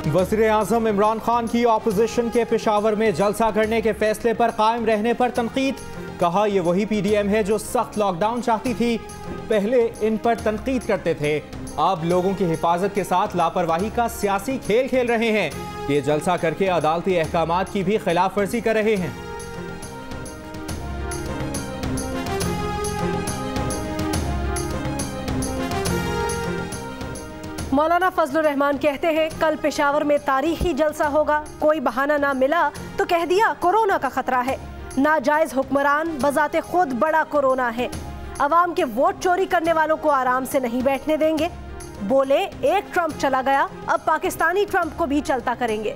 वज़ीर-ए-आज़म इमरान खान की ऑपोजिशन के पेशावर में जलसा करने के फैसले पर कायम रहने पर तनकीद। कहा यह वही PDM है जो सख्त लॉकडाउन चाहती थी, पहले इन पर तनकीद करते थे, अब लोगों की हिफाजत के साथ लापरवाही का सियासी खेल खेल रहे हैं। ये जलसा करके अदालती अहकामात की भी खिलाफ वर्जी कर रहे हैं। मौलाना फजलुर रहमान कहते हैं कल पेशावर में तारीखी जलसा होगा। कोई बहाना ना मिला तो कह दिया कोरोना का खतरा है। नाजायज हुक्मरान बजाते खुद बड़ा कोरोना है। अवाम के वोट चोरी करने वालों को आराम से नहीं बैठने देंगे। बोले एक ट्रंप चला गया, अब पाकिस्तानी ट्रंप को भी चलता करेंगे।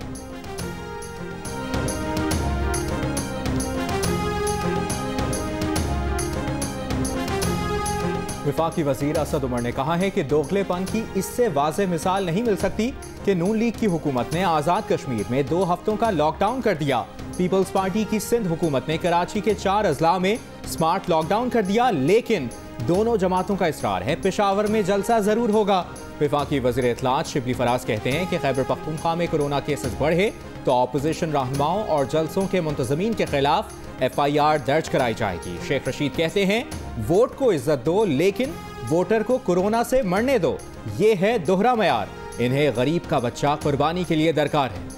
वफाकी वजीर असद उमर ने कहा है कि दोगलेपन की इससे वाज़ेह मिसाल नहीं मिल सकती कि नून लीग की हुकूमत ने आज़ाद कश्मीर में 2 हफ्तों का लॉकडाउन कर दिया। पीपल्स पार्टी की सिंध हुकूमत ने कराची के 4 अजला में स्मार्ट लॉकडाउन कर दिया, लेकिन दोनों जमातों का इसरार है पेशावर में जलसा जरूर होगा। वफाकी वज़ीर इत्तलात शिबली फराज कहते हैं कि खैबर पख्तूनख्वा में कोरोना केसेस बढ़े तो अपोजिशन रहनुमाओं और जलसों के मुंतज़मीन के खिलाफ FIR दर्ज कराई जाएगी। शेख रशीद कहते हैं वोट को इज्जत दो, लेकिन वोटर को कोरोना से मरने दो। ये है दोहरा मयार। इन्हें गरीब का बच्चा कुर्बानी के लिए दरकार है।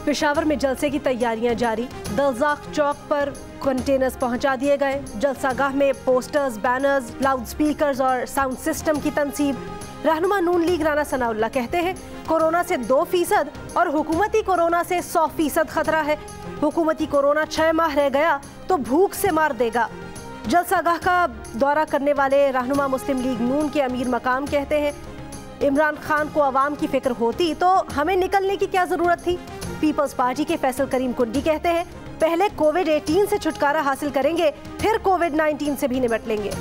पेशावर में जलसे की तैयारियां जारी। दलजाक चौक पर कंटेनर्स पहुंचा दिए गए। जलसागाह में पोस्टर्स, बैनर्स, लाउड स्पीकर्स और साउंड सिस्टम की तनसीब। रहनुमा नून लीग राना सनाउल्लाह कहते हैं कोरोना से 2% और हुकूमती कोरोना से 100% खतरा है। हुकूमती कोरोना 6 माह रह गया तो भूख से मार देगा। जलसागाह का दौरा करने वाले रहनुमा मुस्लिम लीग नून के अमीर मकाम कहते हैं इमरान खान को अवाम की फिक्र होती तो हमें निकलने की क्या जरूरत थी। पीपल्स पार्टी के फैसल करीम कुंडी कहते हैं पहले कोविड-18 से छुटकारा हासिल करेंगे, फिर कोविड-19 से भी निपट लेंगे।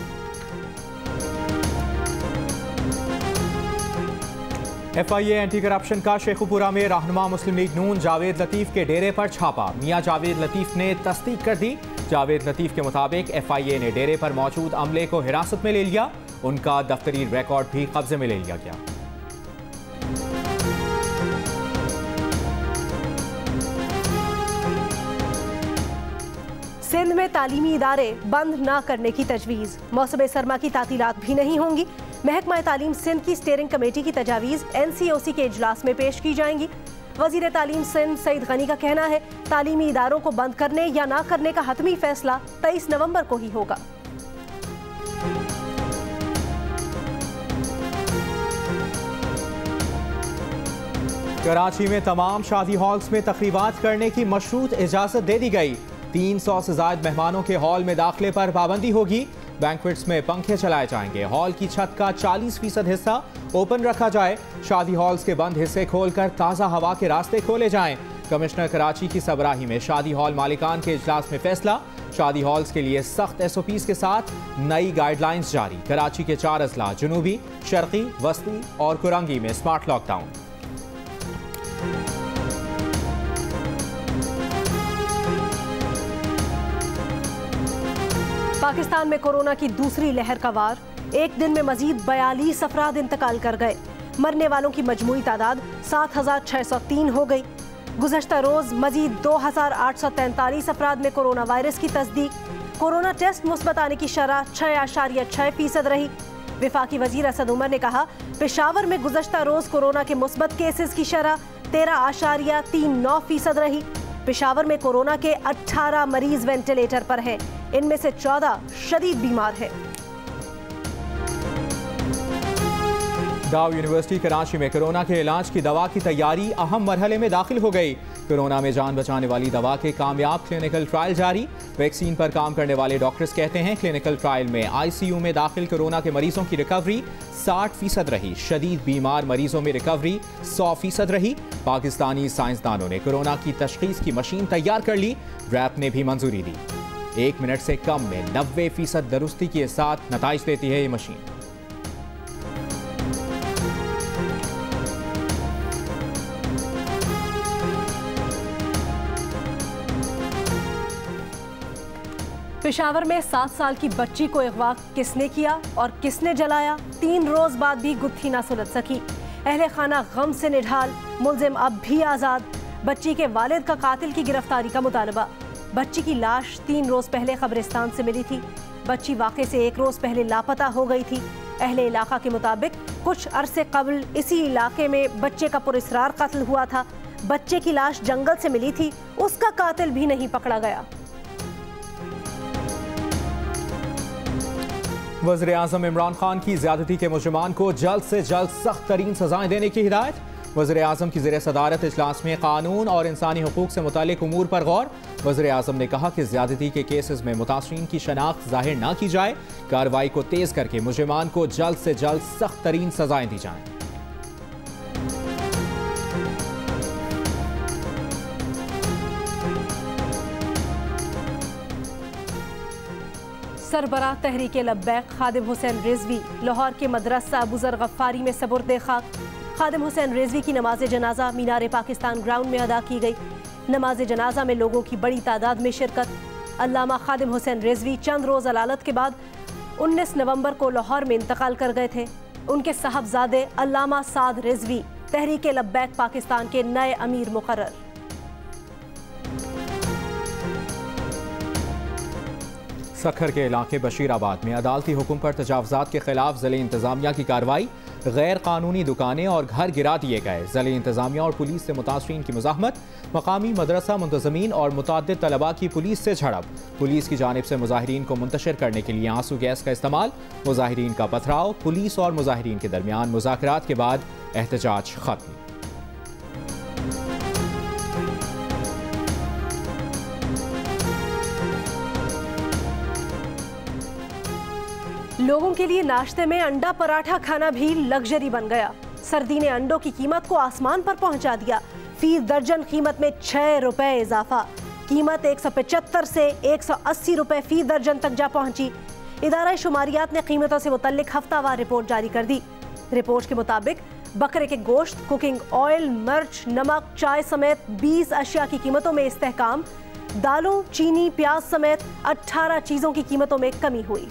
FIA एंटी करप्शन का शेखुपुरा में रहनुमा मुस्लिम लीग नून जावेद लतीफ के डेरे पर छापा। मियां जावेद लतीफ ने तस्दीक कर दी। जावेद लतीफ के मुताबिक FIA ने डेरे पर मौजूद अमले को हिरासत में ले लिया। उनका दफ्तरी रिकॉर्ड भी कब्जे में ले लिया गया। सिंध में तालीमी इदारे बंद न करने की तजवीज़। मौसम सरमा की तातीलात भी नहीं होंगी। महकमा तालीम सिंध की स्टीयरिंग कमेटी की तजावीज़ NCOC के इजलास में पेश की जाएंगी। वज़ीर तालीम सिंध सईद गनी का कहना है तालीमी इदारों को बंद करने या ना करने का हतमी फैसला 23 नवंबर को ही होगा। कराची में तमाम शादी हॉल्स में तकरीबात करने की मशरूत इजाज़त दे दी गई। 300 से ज़ायद मेहमानों के हॉल में दाखिले पर पाबंदी होगी। बैंक्वेट्स में पंखे चलाए जाएंगे। हॉल की छत का 40% हिस्सा ओपन रखा जाए। शादी हॉल्स के बंद हिस्से खोलकर ताज़ा हवा के रास्ते खोले जाएं। कमिश्नर कराची की सबराही में शादी हॉल मालिकान के इजलास में फैसला। शादी हॉल्स के लिए सख्त SOPs के साथ नई गाइडलाइंस जारी। कराची के 4 अजला जनूबी, शर्की, वस्ती और कुरंगी में स्मार्ट लॉकडाउन। पाकिस्तान में कोरोना की दूसरी लहर का वार। एक दिन में मजीद 42 अफराद इंतकाल कर गए। मरने वालों की मजमूई तादाद 7603 हो गई। गुज़श्ता रोज़ मजीद 2843 अफराद में कोरोना वायरस की तस्दीक। कोरोना टेस्ट मुस्बत आने की शरह 6.6% रही। वफाकी वज़ीर असद उमर ने कहा पेशावर में गुज़श्ता रोज़ कोरोना के मुस्बत केसेस की शरह 13.39% रही। पेशावर में कोरोना के 18 मरीज वेंटिलेटर पर हैं, इनमें से 14 शदीद बीमार हैं। डाउ यूनिवर्सिटी कराची में कोरोना के इलाज की दवा की तैयारी अहम मरहले में दाखिल हो गई। कोरोना में जान बचाने वाली दवा के कामयाब क्लिनिकल ट्रायल जारी। वैक्सीन पर काम करने वाले डॉक्टर्स कहते हैं क्लिनिकल ट्रायल में ICU में दाखिल कोरोना के मरीजों की रिकवरी 60% रही। शदीद बीमार मरीजों में रिकवरी 100% रही। पाकिस्तानी साइंसदानों ने कोरोना की तशखीस की मशीन तैयार कर ली। रैप ने भी मंजूरी दी। 1 मिनट से कम में 90% दुरुस्ती के साथ नताइज देती है ये मशीन। पेशावर में 7 साल की बच्ची को अगवा किसने किया और किसने जलाया, 3 रोज बाद भी गुत्थी ना सुलझ सकी। अहले खाना गम से निढाल, मुलजिम अब भी आज़ाद। बच्ची के वालिद का कातिल की गिरफ्तारी का मुतालबा। बच्ची की लाश 3 रोज पहले कब्रिस्तान से मिली थी। बच्ची वाक़े से 1 रोज पहले लापता हो गई थी। अहले इलाका के मुताबिक कुछ अरसे कबल इसी इलाके में बच्चे का पुरस्रार कत्ल हुआ था। बच्चे की लाश जंगल से मिली थी, उसका कातिल भी नहीं पकड़ा गया। वज़ीर आज़म इमरान खान की ज़्यादती के मुजरिमान को जल्द से जल्द सख्त तरीन सजाएं देने की हिदायत। वज़ीर आज़म की ज़ेरे सदारत इजलास में कानून और इंसानी हुकूक से मुतालिक उमूर पर गौर। वज़ीर आज़म ने कहा कि ज़्यादती के केसेस में मुतासरीन की शनाख्त जाहिर ना की जाए। कार्रवाई को तेज़ करके मुजरिमान को जल्द से जल्द सख्त तरीन सजाएं दी जाएं। सरबराह तहरीक लब्बैक खादिम हुसैन रिजवी लाहौर के मदरसा अबूजर गफ्फारी में सबुर्द खाक। खादिम हुसैन रिजवी की नमाज जनाजा मीनार पाकिस्तान ग्राउंड में अदा की गई। नमाज जनाजा में लोगों की बड़ी तादाद में शिरकत। अल्लामा खादिम हुसैन रिजवी चंद रोज़ अलालत के बाद 19 नवंबर को लाहौर में इंतकाल कर गए थे। उनके साहबजादे अल्लामा साद रिजवी तहरीक लब्बैक पाकिस्तान के नए अमीर मुकर्रर। सखर के इलाके बशीराबाद में अदालती हुक्म पर तजावुज़ात के खिलाफ ज़िले इंतज़ामिया की कार्रवाई। गैर कानूनी दुकानें और घर गिरा दिए गए। ज़िले इंतज़ामिया और पुलिस से मुतासरीन की मुज़ाहमत। मकामी मदरसा मुंतज़मीन और मुतअद्दिद तलबा की पुलिस से झड़प। पुलिस की जानिब से मुजाहिरीन को मुंतशिर करने के लिए आंसू गैस का इस्तेमाल। मुजाहिरीन का पथराव। पुलिस और मुजाहिरीन के दरमियान मुज़ाकरात के बाद एहतजाज खत्म। लोगों के लिए नाश्ते में अंडा पराठा खाना भी लग्जरी बन गया। सर्दी ने अंडों की कीमत को आसमान पर पहुंचा दिया। फी दर्जन कीमत में 6 रुपए इजाफा। कीमत 175 से 180 रुपए फी दर्जन तक जा पहुंची। इदारा शुमारियात ने कीमतों से मुतल्लिक हफ्तावार रिपोर्ट जारी कर दी। रिपोर्ट के मुताबिक बकरे के गोश्त, कुकिंग ऑयल, मिर्च, नमक, चाय समेत 20 अशिया की कीमतों में इस्तेहकाम। दालों, चीनी, प्याज समेत 18 चीजों की कीमतों में कमी हुई।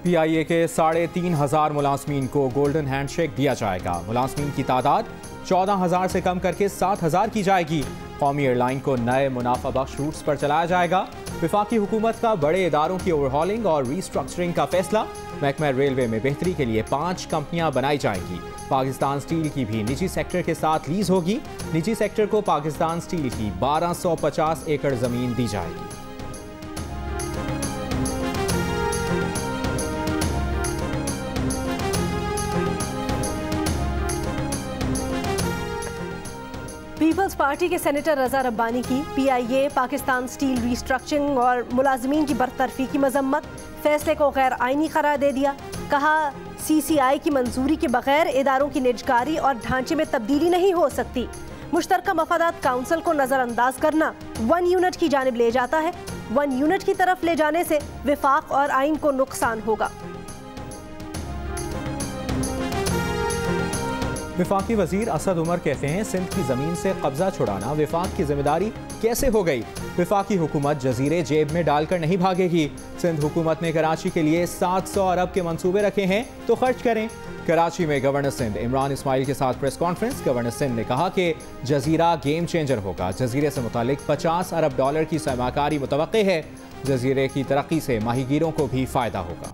PIA के 3,500 मुलाजमीन को गोल्डन हैंडशेक दिया जाएगा। मुलाजमीन की तादाद 14,000 से कम करके 7,000 की जाएगी। कौमी एयरलाइन को नए मुनाफा बख्श रूट्स पर चलाया जाएगा। वफाकी हुकूमत का बड़े इदारों की ओवरहॉलिंग और रीस्ट्रक्चरिंग का फैसला। महकमा रेलवे में बेहतरी के लिए 5 कंपनियां बनाई जाएंगी। पाकिस्तान स्टील की भी निजी सेक्टर के साथ लीज होगी। निजी सेक्टर को पाकिस्तान स्टील की 1250 एकड़ जमीन दी जाएगी। पीपल्स पार्टी के सेनेटर रजा रब्बानी की PIA, पाकिस्तान स्टील रीस्ट्रक्चरिंग और मुलाजमीन की बरतरफी की मजम्मत। फैसले को गैर आइनी करार दे दिया। कहा CCI की मंजूरी के बगैर इदारों की निजकारी और ढांचे में तब्दीली नहीं हो सकती। मुश्तरका मफादात काउंसिल को नजरअंदाज करना 1 यूनिट की जानिब ले जाता है। 1 यूनिट की तरफ ले जाने से विफाक और आइन को नुकसान होगा। विफाकी वजीर असद उमर कहते हैं सिंध की जमीन से कब्जा छुड़ाना विफाक की जिम्मेदारी कैसे हो गई। विफाकी हुकूमत जजीरे जेब में डालकर नहीं भागेगी। सिंध हुकूमत ने कराची के लिए 700 अरब के मंसूबे रखे हैं तो खर्च करें। कराची में गवर्नर सिंध इमरान इस्माइल के साथ प्रेस कॉन्फ्रेंस। गवर्नर सिंध ने कहा कि जजीरा गेम चेंजर होगा। जजीरे से मुतालिक 50 अरब डॉलर की सरमाकारी मुतवक्के है। जजीरे की तरक्की से माहीगीरों को भी फायदा होगा।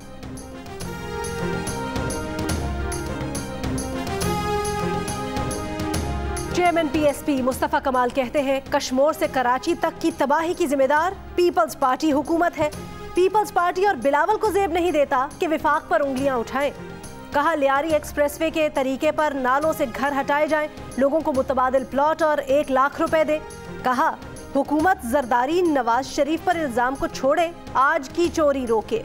चेयरमैन PSP मुस्तफ़ा कमाल कहते हैं कश्मीर से कराची तक की तबाही की जिम्मेदार पीपल्स पार्टी हुकूमत है। पीपल्स पार्टी और बिलावल को जेब नहीं देता कि विफाक पर उंगलियां उठाएं। कहा लियारी एक्सप्रेसवे के तरीके पर नालों से घर हटाए जाएं, लोगों को मुतबादिल प्लॉट और 1 लाख रुपए दे। कहा हुकूमत जरदारी नवाज शरीफ पर इल्जाम को छोड़े, आज की चोरी रोके।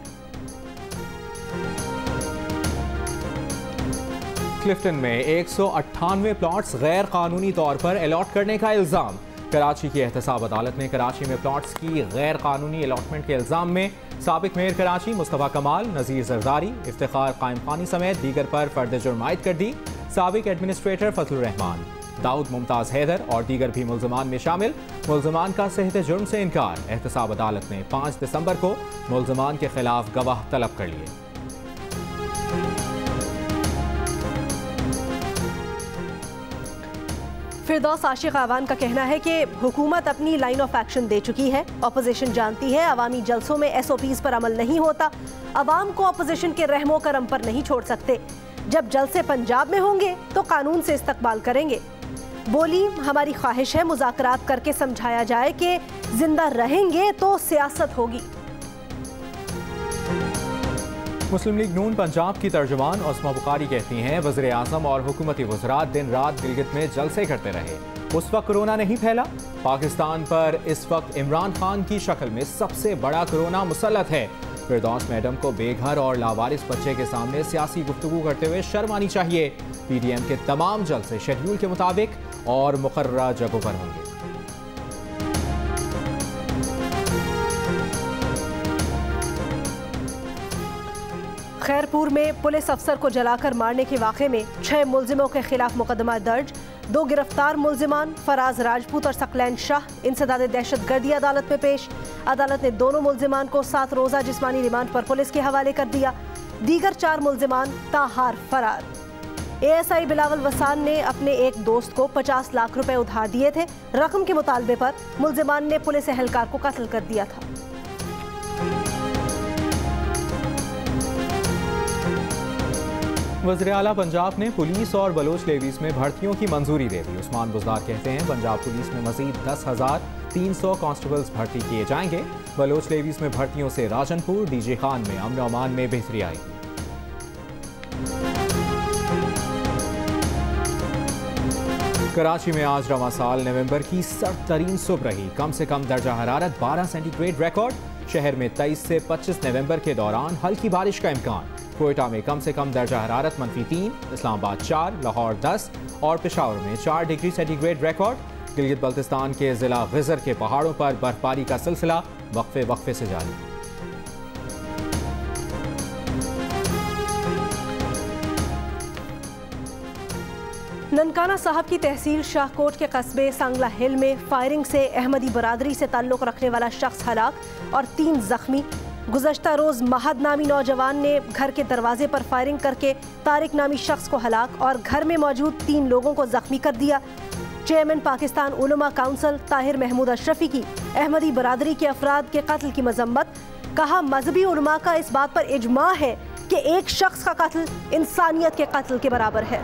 क्लिफ्टन में 198 प्लॉट्स गैर कानूनी तौर पर अलॉट करने का इल्जाम। कराची की एहतसाब अदालत ने कराची में प्लॉट्स की गैर कानूनी अलॉटमेंट के इल्जाम में साबिक मेयर कराची मुस्तफ़ा कमाल, नज़ीर जरदारी, इफ्तिखार कायम खानी समेत दीगर पर फर्द जुर्म आयद कर दी। साबिक एडमिनिस्ट्रेटर फजलुर रहमान दाऊद मुमताज हैदर और दीगर भी मुल्ज़मान में शामिल। मुल्ज़मान का सेहत जुर्म से इनकार। एहतसाब अदालत ने 5 दिसंबर को मुल्ज़मान के खिलाफ गवाह तलब कर लिए। फिरदौस आशिक आवान का कहना है कि हुकूमत अपनी लाइन ऑफ एक्शन दे चुकी है। अपोजिशन जानती है अवामी जलसों में SOPs पर अमल नहीं होता। अवाम को अपोजिशन के रहमो करम पर नहीं छोड़ सकते। जब जलसे पंजाब में होंगे तो कानून से इस्तकबाल करेंगे। बोली, हमारी ख्वाहिश है मुज़ाकरात करके समझाया जाए कि जिंदा रहेंगे तो सियासत होगी। मुस्लिम लीग नून पंजाब की तर्जुमान उस्मा बुखारी कहती हैं वज़ीर आज़म और हुकूमती वज़रात दिन रात गिलगित में जलसे करते रहे, उस वक्त कोरोना नहीं फैला। पाकिस्तान पर इस वक्त इमरान खान की शक्ल में सबसे बड़ा कोरोना मुसल्लत है। फिरदौस मैडम को बेघर और लावारिस बच्चे के सामने सियासी गुफ्तगू करते हुए शर्म आनी चाहिए। PDM के तमाम जलसे शेड्यूल के मुताबिक और मुकर्ररा जगहों पर होंगे। खैरपुर में पुलिस अफसर को जलाकर मारने के वाक़े में 6 मुल्जिमों के खिलाफ मुकदमा दर्ज। 2 गिरफ्तार मुल्जिमान फराज राजपूत और सकलैन शाह इंसदाद दहशतगर्दी अदालत में पेश। अदालत ने दोनों मुल्जिमान को 7 रोज़ा जिस्मानी रिमांड पर पुलिस के हवाले कर दिया। दीगर 4 मुल्जिमान ताहार फरार। ASI बिलावल वसान ने अपने एक दोस्त को 50 लाख रुपए उधार दिए थे। रकम के मुतालबे पर मुल्जिमान ने पुलिस एहलकार को कत्ल कर दिया था। वज़ीर आला पंजाब ने पुलिस और बलोच लेवीज में भर्तियों की मंजूरी दे दी। उस्मान बुज़दार कहते हैं पंजाब पुलिस में मजीद 10,300 कांस्टेबल्स भर्ती किए जाएंगे। बलोच लेवीज में भर्तियों से राजनपुर, DG खान में अमन और अमान में बेहतरी आएगी। कराची में आज रवां साल नवंबर की सर्द तरीन सुबह रही। कम से कम दर्जा हरारत 12 सेंटीग्रेड रिकॉर्ड। शहर में 23 से 25 नवंबर के दौरान हल्की बारिश का इम्कान। कोयटा में कम से कम दर्जा हरारत -3, इस्लामाबाद 4, लाहौर 10 और पेशावर में 4 degree centigrade record. Gilgit Baltistan के जिला गिजर के पहाड़ों पर बर्फबारी का सिलसिला वक्फे से जारी। ननकाना साहब की तहसील शाहकोट के कस्बे सांगला हिल में फायरिंग से अहमदी बरादरी से ताल्लुक़ रखने वाला शख्स हलाक और 3 जख्मी। गुज़श्ता रोज़ महद नामी नौजवान ने घर के दरवाजे पर फायरिंग करके तारिक नामी शख्स को हलाक और घर में मौजूद 3 लोगों को जख्मी कर दिया। चेयरमैन पाकिस्तान उलमा काउंसिल ताहिर महमूद अशरफी की अहमदी बरादरी के अफराद के कत्ल की मजम्मत। कहा, मजहबी उलमा का इस बात पर इजमा है कि एक शख्स का कत्ल इंसानियत के कत्ल के बराबर है।